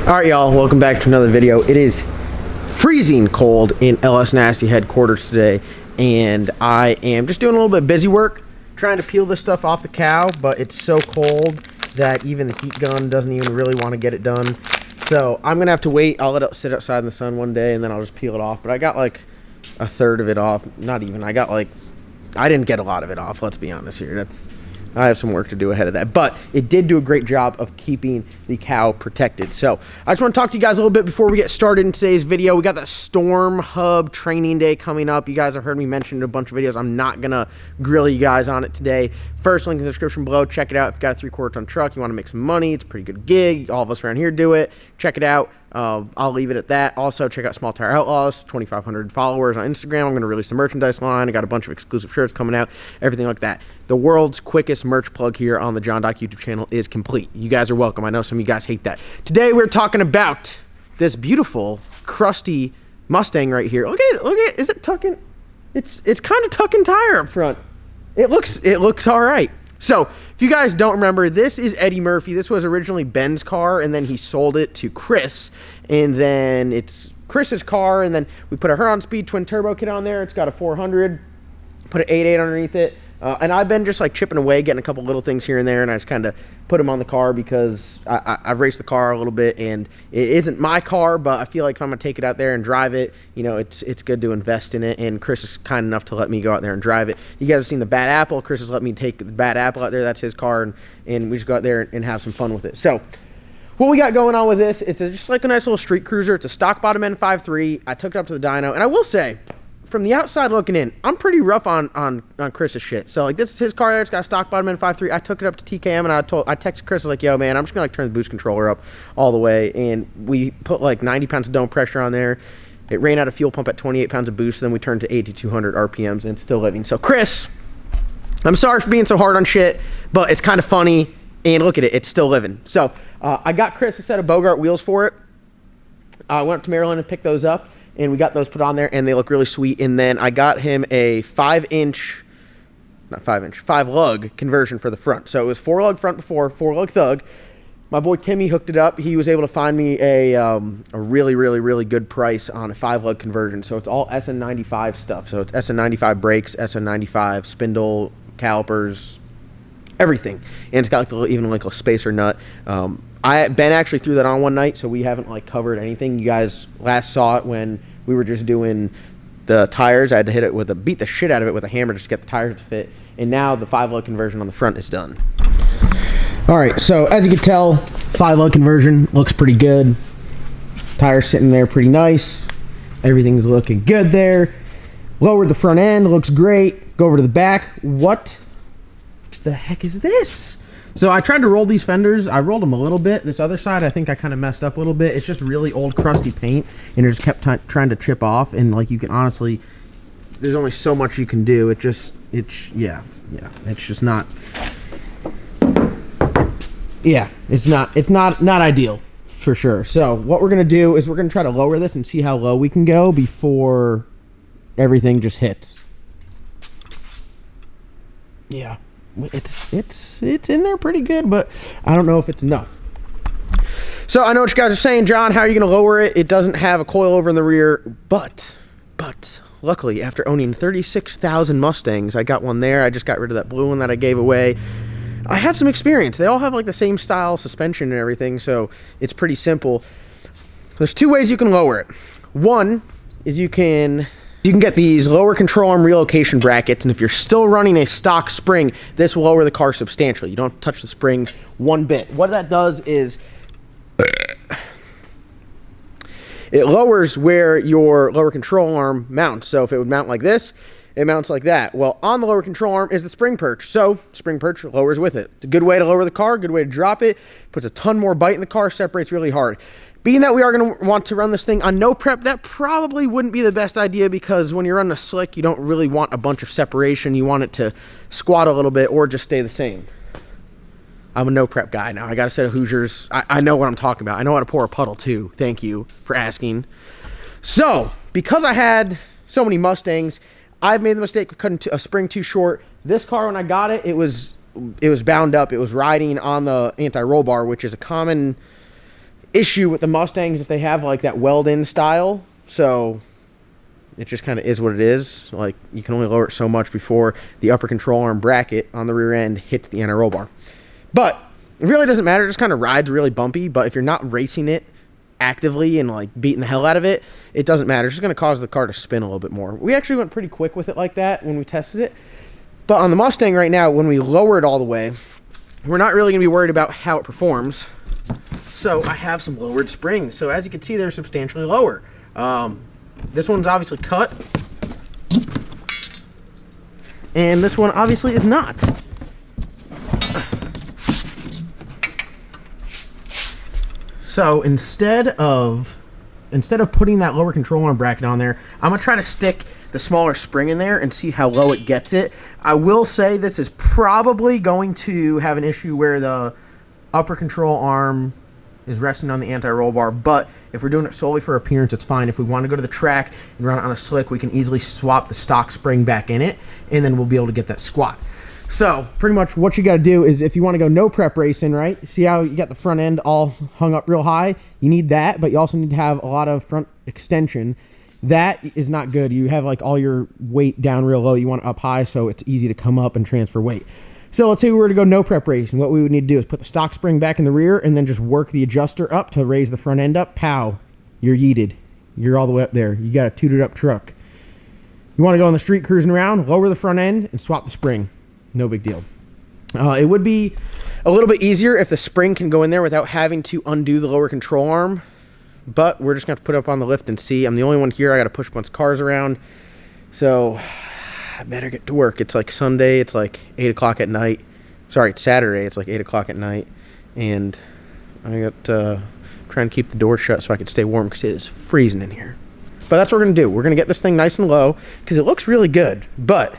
Alright y'all, welcome back to another video. It is freezing cold in LS Nasty headquarters today, and I am just doing a little bit of busy work trying to peel this stuff off the cow, but it's so cold that even the heat gun doesn't even really want to get it done. So I'm gonna have to wait. I'll let it sit outside in the sun one day and then I'll just peel it off. But I got like a third of it off. Not even. I didn't get a lot of it off, let's be honest here. I have some work to do ahead of that, but it did do a great job of keeping the cow protected. So I just want to talk to you guys a little bit before we get started in today's video. We got that StormHub Training Day coming up. You guys have heard me mention in a bunch of videos. I'm not gonna grill you guys on it today. First link in the description below. Check it out. If you got a 3/4 ton truck, you want to make some money, it's a pretty good gig. All of us around here do it. Check it out. I'll leave it at that. Also, check out Small Tire Outlaws, 2,500 followers on Instagram. I'm going to release the merchandise line. I got a bunch of exclusive shirts coming out, everything like that. The world's quickest merch plug here on the John Doc YouTube channel is complete. You guys are welcome. I know some of you guys hate that. Today, we're talking about this beautiful, crusty Mustang right here. Look at it. Look at it. Is it tucking? It's kind of tucking tire up front. It looks all right. So, if you guys don't remember, this is Eddie Murphy. This was originally Ben's car, and then he sold it to Chris, and then it's Chris's car, and then we put a Huron Speed twin turbo kit on there. It's got a 400, put an 8.8 underneath it, and I've been just like chipping away, getting a couple little things here and there, and I just kind of put them on the car because I've raced the car a little bit, and it isn't my car, but I feel like if I'm going to take it out there and drive it, you know, it's good to invest in it, and Chris is kind enough to let me go out there and drive it. You guys have seen the Bad Apple. Chris has let me take the Bad Apple out there. That's his car, and we just go out there and have some fun with it. So what we got going on with this, it's just like a nice little street cruiser. It's a stock bottom end 5.3. I took it up to the dyno, and I will say, from the outside looking in, I'm pretty rough on Chris's shit. So like, this is his car there. It's got a stock bottom end 5.3. I took it up to TKM, and I texted Chris, like, yo man, I'm just gonna like turn the boost controller up all the way, and we put like 90 pounds of dome pressure on there. It ran out of fuel pump at 28 pounds of boost. Then we turned to 8,200 RPMs, and it's still living. So Chris, I'm sorry for being so hard on shit, but it's kind of funny, and look at it, it's still living. So I got Chris a set of Bogart wheels for it. I went up to Maryland and picked those up, and we got those put on there, and they look really sweet. And then I got him a 5-lug conversion for the front. So it was 4-lug front before, 4-lug thug. My boy Timmy hooked it up. He was able to find me a really good price on a 5-lug conversion. So it's all SN95 stuff. So it's SN95 brakes, SN95 spindle, calipers, everything. And it's got like even like a spacer nut. Ben actually threw that on one night, so we haven't like covered anything. You guys last saw it when we were just doing the tires. I had to hit it beat the shit out of it with a hammer just to get the tires to fit. And now the 5-lug conversion on the front is done. All right, so as you can tell, 5-lug conversion looks pretty good. Tires sitting there pretty nice. Everything's looking good there. Lowered the front end, looks great. Go over to the back. What the heck is this? So I tried to roll these fenders. I rolled them a little bit. This other side, I think I kind of messed up a little bit. It's just really old crusty paint, and it just kept trying to chip off. And like, you can honestly, there's only so much you can do. It's just not. Yeah, it's not ideal for sure. So what we're gonna do is we're gonna try to lower this and see how low we can go before everything just hits. Yeah. It's in there pretty good, but I don't know if it's enough. So I know what you guys are saying, John, how are you going to lower it? It doesn't have a coilover in the rear, but luckily, after owning 36,000 Mustangs, I got one there. I just got rid of that blue one that I gave away. I have some experience. They all have like the same style suspension and everything, so it's pretty simple. There's two ways you can lower it. One is you can get these lower control arm relocation brackets, and if you're still running a stock spring, this will lower the car substantially. You don't touch the spring one bit. What that does is it lowers where your lower control arm mounts. So if it would mount like this, it mounts like that. Well, on the lower control arm is the spring perch, so spring perch lowers with it. It's a good way to lower the car, good way to drop it, puts a ton more bite in the car, separates really hard. Being that we are going to want to run this thing on no prep, that probably wouldn't be the best idea, because when you're running a slick, you don't really want a bunch of separation. You want it to squat a little bit or just stay the same. I'm a no prep guy now. I got a set of Hoosiers. I know what I'm talking about. I know how to pour a puddle too. Thank you for asking. So, because I had so many Mustangs, I've made the mistake of cutting a spring too short. This car, when I got it, it was bound up. It was riding on the anti-roll bar, which is a common issue with the Mustangs if they have like that weld-in style. So it just kind of is what it is. Like, you can only lower it so much before the upper control arm bracket on the rear end hits the anti-roll bar. But it really doesn't matter. It just kind of rides really bumpy. But if you're not racing it actively and like beating the hell out of it, it doesn't matter. It's just going to cause the car to spin a little bit more. We actually went pretty quick with it like that when we tested it. But on the Mustang right now, when we lower it all the way, we're not really going to be worried about how it performs. So I have some lowered springs. So as you can see, they're substantially lower. This one's obviously cut, and this one obviously is not. So instead of putting that lower control arm bracket on there, I'm gonna try to stick the smaller spring in there and see how low it gets it. I will say this is probably going to have an issue where the upper control arm is resting on the anti-roll bar, but if we're doing it solely for appearance, it's fine. If we want to go to the track and run it on a slick, we can easily swap the stock spring back in it, and then we'll be able to get that squat. So pretty much what you got to do is, if you want to go no prep racing, right? See how you got the front end all hung up real high? You need that, but you also need to have a lot of front extension. That is not good. You have like all your weight down real low. You want it up high so it's easy to come up and transfer weight. So let's say we were to go no prep racing. What we would need to do is put the stock spring back in the rear and then just work the adjuster up to raise the front end up. Pow, you're yeeted. You're all the way up there. You got a tooted up truck. You want to go on the street cruising around, lower the front end and swap the spring. No big deal. It would be a little bit easier if the spring can go in there without having to undo the lower control arm. But we're just going to put it up on the lift and see. I'm the only one here. I got to push a bunch of cars around. So I better get to work. It's like Sunday. It's like 8 o'clock at night. Sorry, it's Saturday. It's like 8 o'clock at night. And I got trying to keep the door shut so I could stay warm because it is freezing in here. But that's what we're going to do. We're going to get this thing nice and low because it looks really good. But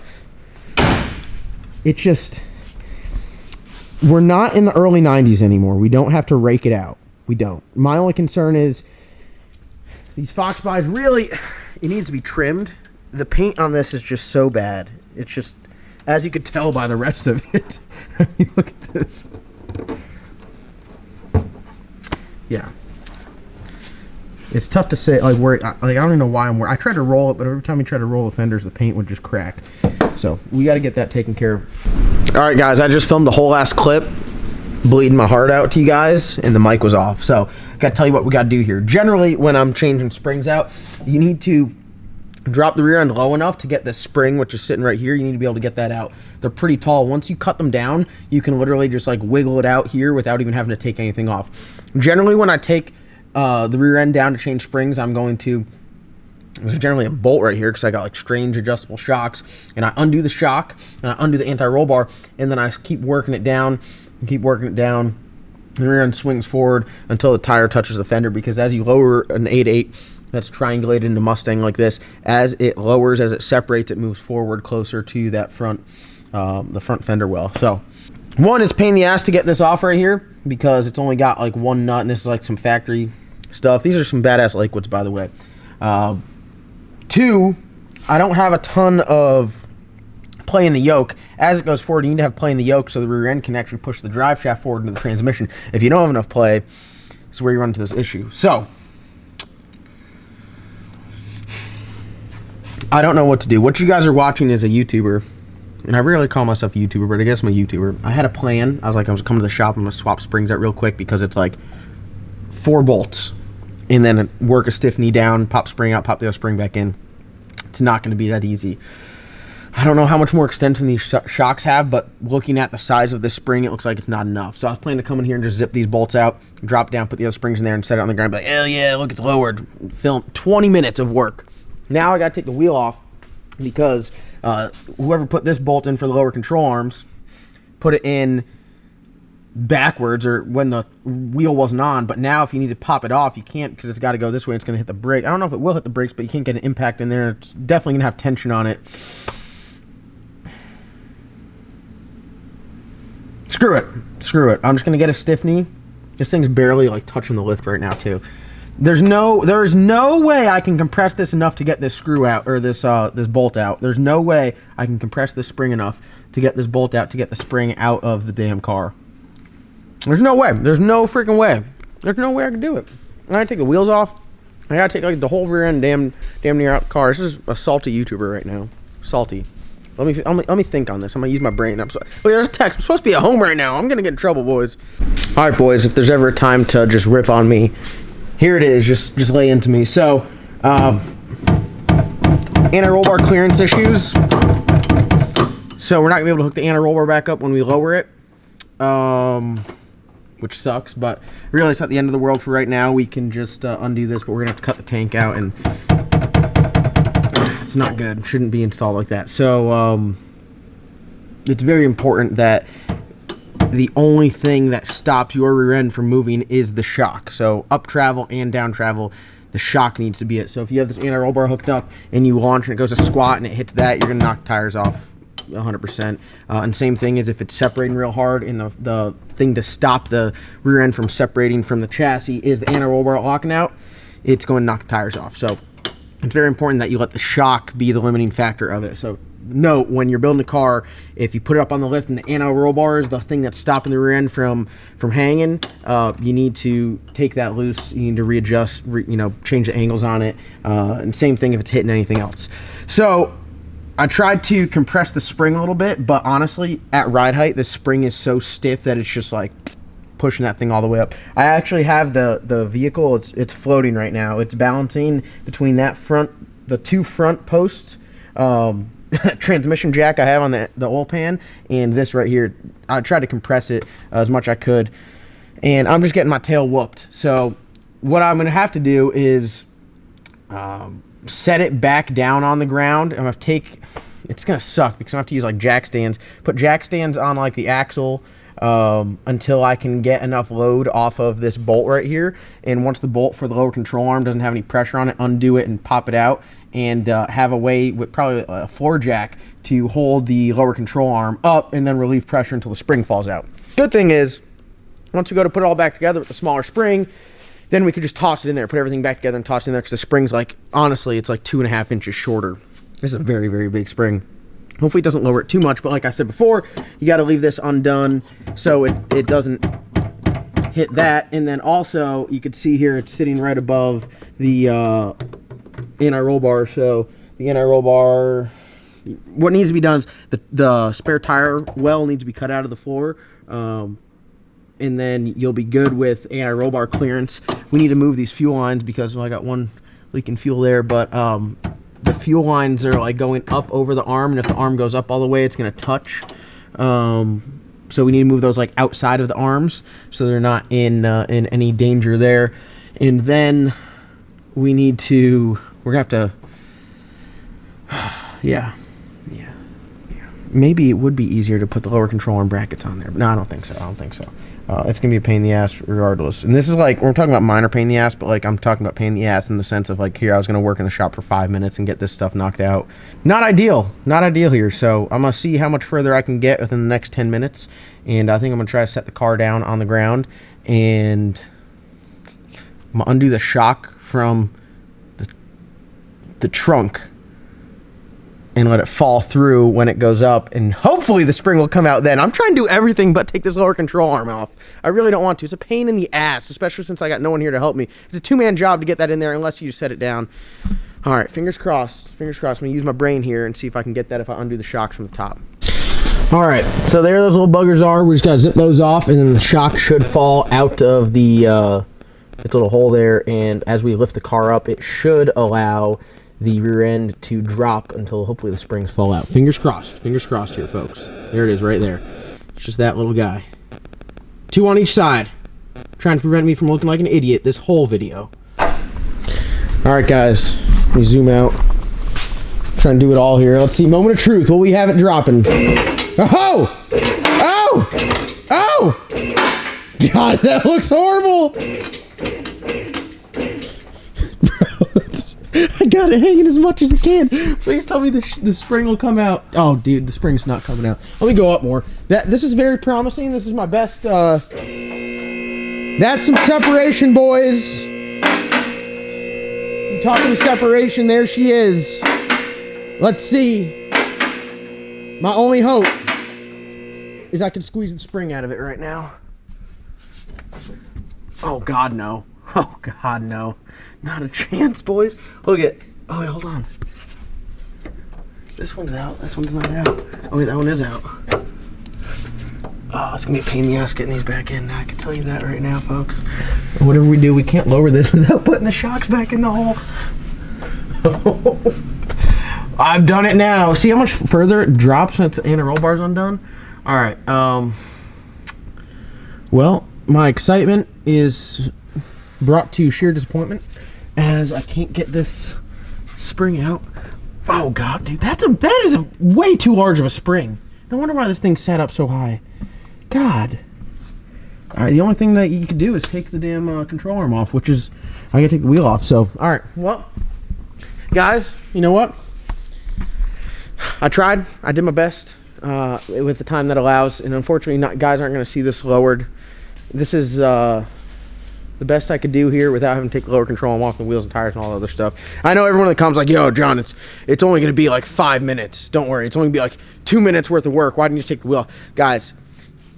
it's just, we're not in the early 90s anymore. We don't have to rake it out. We don't. My only concern is these FOXBODYs really, it needs to be trimmed. The paint on this is just so bad. It's just, as you could tell by the rest of it. I mean, look at this. Yeah. It's tough to say, like, where, like, I don't even know why I'm wearing. I tried to roll it, but every time we tried to roll the fenders, the paint would just crack. So we got to get that taken care of. All right, guys, I just filmed a whole ass clip bleeding my heart out to you guys, and the mic was off. So I got to tell you what we got to do here. Generally, when I'm changing springs out, you need to drop the rear end low enough to get this spring, which is sitting right here. You need to be able to get that out. They're pretty tall. Once you cut them down, you can literally just like wiggle it out here without even having to take anything off. Generally, when I take the rear end down to change springs, I'm going to, there's generally a bolt right here because I got like strange adjustable shocks, and I undo the shock and I undo the anti-roll bar, and then I keep working it down and keep working it down. The rear end swings forward until the tire touches the fender, because as you lower an 8.8 that's triangulated into Mustang like this, as it lowers, as it separates, it moves forward closer to that front, the front fender well. So one, it's a pain in the ass to get this off right here because it's only got like one nut, and this is like some factory stuff. These are some badass Lakewoods, by the way. Two, I don't have a ton of play in the yoke. As it goes forward, you need to have play in the yoke so the rear end can actually push the drive shaft forward into the transmission. If you don't have enough play, this is where you run into this issue. So I don't know what to do. What you guys are watching is a YouTuber, and I rarely call myself a YouTuber, but I guess I'm a YouTuber. I had a plan. I was like, I was coming to the shop, I'm going to swap springs out real quick because it's like 4 bolts, and then work a stiff knee down, pop spring out, pop the other spring back in. It's not going to be that easy. I don't know how much more extension these shocks have, but looking at the size of this spring, it looks like it's not enough. So I was planning to come in here and just zip these bolts out, drop down, put the other springs in there, and set it on the ground. Be like, hell yeah, look, it's lowered. Film 20 minutes of work. Now I got to take the wheel off because whoever put this bolt in for the lower control arms put it in backwards, or when the wheel wasn't on. But now if you need to pop it off, you can't, because it's got to go this way. It's going to hit the brake. I don't know if it will hit the brakes, but you can't get an impact in there. It's definitely going to have tension on it. Screw it. Screw it. I'm just going to get a stiff knee. This thing's barely like touching the lift right now too. There's no way I can compress this enough to get this screw out, or this this bolt out. There's no way I can compress this spring enough to get this bolt out, to get the spring out of the damn car. There's no way. There's no freaking way. There's no way I can do it. I gotta take the wheels off. I gotta take like the whole rear end damn near out the car. This is a salty YouTuber right now. Salty. Let me think on this. I'm gonna use my brain. Oh, there's a text. I'm supposed to be at home right now. I'm gonna get in trouble, boys. All right, boys. If there's ever a time to just rip on me, here it is. Just lay into me. So, anti-roll bar clearance issues. So we're not gonna be able to hook the anti-roll bar back up when we lower it, which sucks. But really, it's not the end of the world for right now. We can just undo this, but we're gonna have to cut the tank out, and it's not good. Shouldn't be installed like that. So it's very important that the only thing that stops your rear end from moving is the shock. So up travel and down travel, the shock needs to be it. So if you have this anti-roll bar hooked up and you launch and it goes to squat and it hits that, you're gonna knock tires off 100%. And same thing is if it's separating real hard and the thing to stop the rear end from separating from the chassis is the anti-roll bar locking out, it's going to knock the tires off. So it's very important that you let the shock be the limiting factor of it. So note, when you're building a car, if you put it up on the lift and the anti-roll bar is the thing that's stopping the rear end from hanging, you need to take that loose. You need to readjust, change the angles on it. And same thing if it's hitting anything else. So I tried to compress the spring a little bit, but honestly, at ride height, the spring is so stiff that it's just like pushing that thing all the way up. I actually have the vehicle, it's floating right now. It's balancing between the two front posts, transmission jack I have on the oil pan, and this right here. I tried to compress it as much as I could, and I'm just getting my tail whooped. So what I'm gonna have to do is set it back down on the ground. I'm gonna take, it's gonna suck because I have to use like jack stands, put jack stands on like the axle until I can get enough load off of this bolt right here. And once the bolt for the lower control arm doesn't have any pressure on it, undo it and pop it out, and have a way with probably a floor jack to hold the lower control arm up and then relieve pressure until the spring falls out. Good thing is, once we go to put it all back together with the smaller spring, then we could just toss it in there, put everything back together and toss it in there, because the spring's like, honestly, it's like 2.5 inches shorter. This is a very, very big spring. Hopefully it doesn't lower it too much, but like I said before, you got to leave this undone so it doesn't hit that. And then also, you could see here, it's sitting right above the anti-roll bar. So the anti-roll bar, what needs to be done is the spare tire well needs to be cut out of the floor. And then you'll be good with anti-roll bar clearance. We need to move these fuel lines because I got one leaking fuel there, but the fuel lines are like going up over the arm, and if the arm goes up all the way, it's going to touch. So we need to move those like outside of the arms so they're not in any danger there. And then we're going to have to, yeah. Maybe it would be easier to put the lower control arm brackets on there, but no, I don't think so. It's gonna be a pain in the ass regardless. And this is like, we're talking about minor pain in the ass, but like I'm talking about pain in the ass in the sense of like, here I was gonna work in the shop for 5 minutes and get this stuff knocked out. Not ideal here. So I'm gonna see how much further I can get within the next 10 minutes. And I think I'm gonna try to set the car down on the ground, and I'm gonna undo the shock from the trunk and let it fall through when it goes up, and hopefully the spring will come out then. I'm trying to do everything but take this lower control arm off. I really don't want to. It's a pain in the ass, especially since I got no one here to help me. It's a two-man job to get that in there unless you set it down. All right, fingers crossed. I'm gonna use my brain here and see if I can get that if I undo the shocks from the top. All right, so there those little buggers are. We just gotta zip those off, and then the shock should fall out of the its little hole there, and as we lift the car up, it should allow the rear end to drop until hopefully the springs fall out. Fingers crossed here, folks. There it is right there. It's just that little guy. 2 on each side, trying to prevent me from looking like an idiot this whole video. All right, guys, let me zoom out. Trying to do it all here. Let's see, moment of truth. Will we have it dropping? Oh! God, that looks horrible. I got it hanging as much as I can. Please tell me the spring will come out. Oh, dude, the spring's not coming out. Let me go up more. This is very promising. This is my best. That's some separation, boys. You talking separation? There she is. Let's see. My only hope is I can squeeze the spring out of it right now. Oh God, no. Oh God, no. Not a chance, boys. Look at, oh wait, hold on. This one's out, this one's not out. Oh wait, that one is out. Oh, it's gonna be a pain in the ass getting these back in. I can tell you that right now, folks. Whatever we do, we can't lower this without putting the shocks back in the hole. I've done it now. See how much further it drops when the roll bar's undone? All right. Well, my excitement is brought to sheer disappointment as I can't get this spring out. Oh God, dude, that is a way too large of a spring. No wonder why this thing sat up so high. God. All right, the only thing that you can do is take the damn control arm off, which is I gotta take the wheel off. So, all right, well, guys, you know what? I tried. I did my best with the time that allows, and unfortunately, guys aren't going to see this lowered. This is the best I could do here without having to take the lower control arm off the wheels and tires and all that other stuff. I know everyone that comes like, yo, John, it's only going to be like 5 minutes. Don't worry, it's only going to be like 2 minutes worth of work. Why didn't you just take the wheel off? Guys,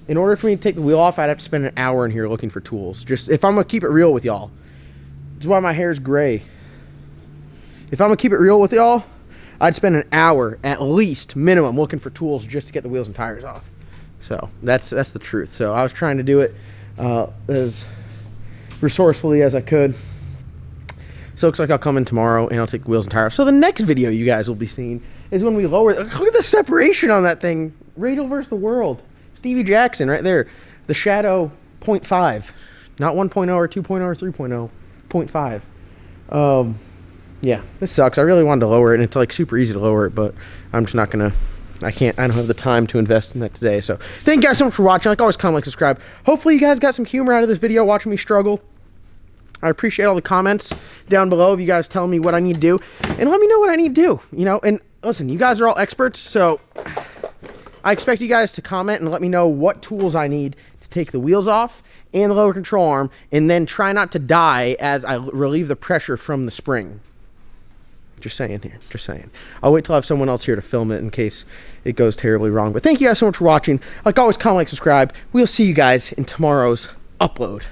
in order for me to take the wheel off, I'd have to spend an hour in here looking for tools. Just if I'm going to keep it real with y'all. That's why my hair's gray. If I'm going to keep it real with y'all, I'd spend an hour at least minimum looking for tools just to get the wheels and tires off. So that's the truth. So I was trying to do it as resourcefully as I could. So it looks like I'll come in tomorrow and I'll take the wheels and tires. So the next video you guys will be seeing is when we lower. Look at the separation on that thing. Radial versus the world. Stevie Jackson right there. The Shadow 0.5. Not 1.0 or 2.0 or 3.0. 0.5. Yeah, this sucks. I really wanted to lower it, and it's like super easy to lower it, but I'm just not gonna. I don't have the time to invest in that today. So thank you guys so much for watching. Like always, comment, like, subscribe. Hopefully you guys got some humor out of this video watching me struggle. I appreciate all the comments down below of you guys telling me what I need to do, and let me know what I need to do. You know, and listen, you guys are all experts, so I expect you guys to comment and let me know what tools I need to take the wheels off and the lower control arm, and then try not to die as I relieve the pressure from the spring. Just saying here, just saying. I'll wait till I have someone else here to film it in case it goes terribly wrong. But thank you guys so much for watching. Like always, comment, like, subscribe. We'll see you guys in tomorrow's upload.